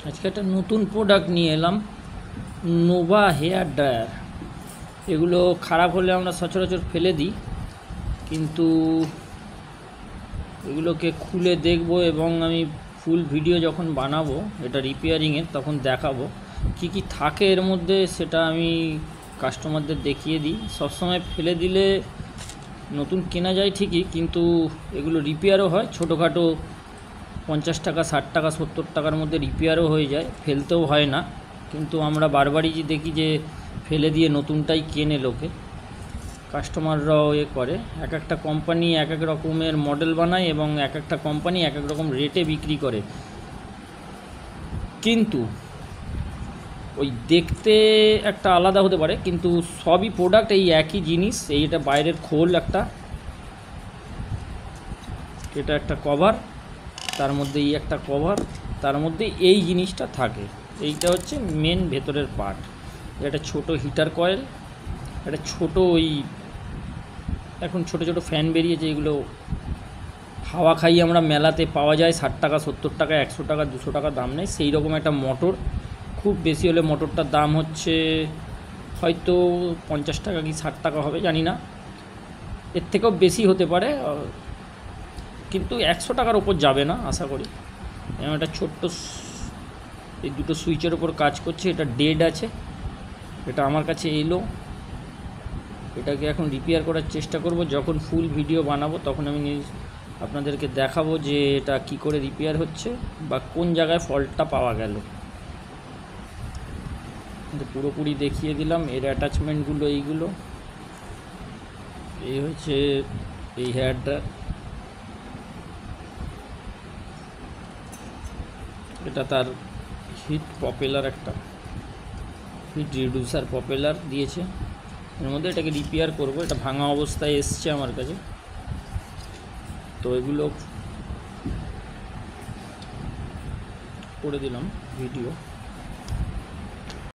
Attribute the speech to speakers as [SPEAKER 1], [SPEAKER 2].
[SPEAKER 1] আজকে একটা নতুন প্রোডাক্ট নিয়ে এলাম, নোভা হেয়ার ড্রায়ার। এগুলো খারাপ হলে আমরা সচরাচর ফেলে দিই, কিন্তু এগুলোকে খুলে দেখব এবং আমি ফুল ভিডিও যখন বানাবো এটা রিপেয়ারিংয়ের, তখন দেখাবো কি কি থাকে এর মধ্যে, সেটা আমি কাস্টমারদের দেখিয়ে দিই। সবসময় ফেলে দিলে নতুন কেনা যায় ঠিকই, কিন্তু এগুলো রিপেয়ারও হয়। ছোটোখাটো 50 টাকা, 60 টাকা, 70 টাকার মধ্যে রিপেয়ারও হয়ে যায়, ফেলতেও হয় না। কিন্তু আমরা বারবারই যে দেখি যে ফেলে দিয়ে নতুনটাই কেনে লোকে, কাস্টমাররাও করে। এক একটা কোম্পানি এক এক রকমের মডেল বানায় এবং এক একটা কোম্পানি এক এক রকম রেটে বিক্রি করে, কিন্তু ওই দেখতে একটা আলাদা হতে পারে, কিন্তু সবই প্রোডাক্ট এই একই জিনিস। এইটা বাইরের খোল একটা, এটা একটা কভার, তার মধ্যে এই একটা কভার, তার মধ্যে এই জিনিসটা থাকে। এইটা হচ্ছে মেন ভেতরের পার্ট। এটা ছোট হিটার কয়েল, একটা ছোট ওই এখন ছোট ছোট ফ্যান বেরিয়েছে, এগুলো হাওয়া খাইয়ে আমরা মেলাতে পাওয়া যায়, 60 টাকা, 70 টাকা, 100 টাকা, 200 টাকা দাম নেই। সেই রকম একটা মোটর, খুব বেশি হলে মোটরটার দাম হচ্ছে হয়তো 50 টাকা কি 60 টাকা হবে, জানি না, এর থেকেও বেশি হতে পারে, কিন্তু 100 টাকার ওপর যাবে না আশা করি। এবং একটা ছোট্ট এই দুটো সুইচের ওপর কাজ করছে। এটা ডেড আছে, এটা আমার কাছে এলো। এটাকে এখন রিপেয়ার করার চেষ্টা করব। যখন ফুল ভিডিও বানাবো তখন আমি আপনাদেরকে দেখাবো যে এটা কি করে রিপেয়ার হচ্ছে বা কোন জায়গায় ফল্টটা পাওয়া গেল। কিন্তু পুরোপুরি দেখিয়ে দিলাম। এর অ্যাটাচমেন্টগুলো এইগুলো, এই হচ্ছে এই হেয়ার ড্রায়ার। এটা তার হিট পপুলার, একটা হিট রিডিউসার পপুলার দিয়েছে এর মধ্যে। এটাকে রিপেয়ার করব, এটা ভাঙা অবস্থায় এসছে আমার কাছে, তো এগুলো করে দিলাম ভিডিও।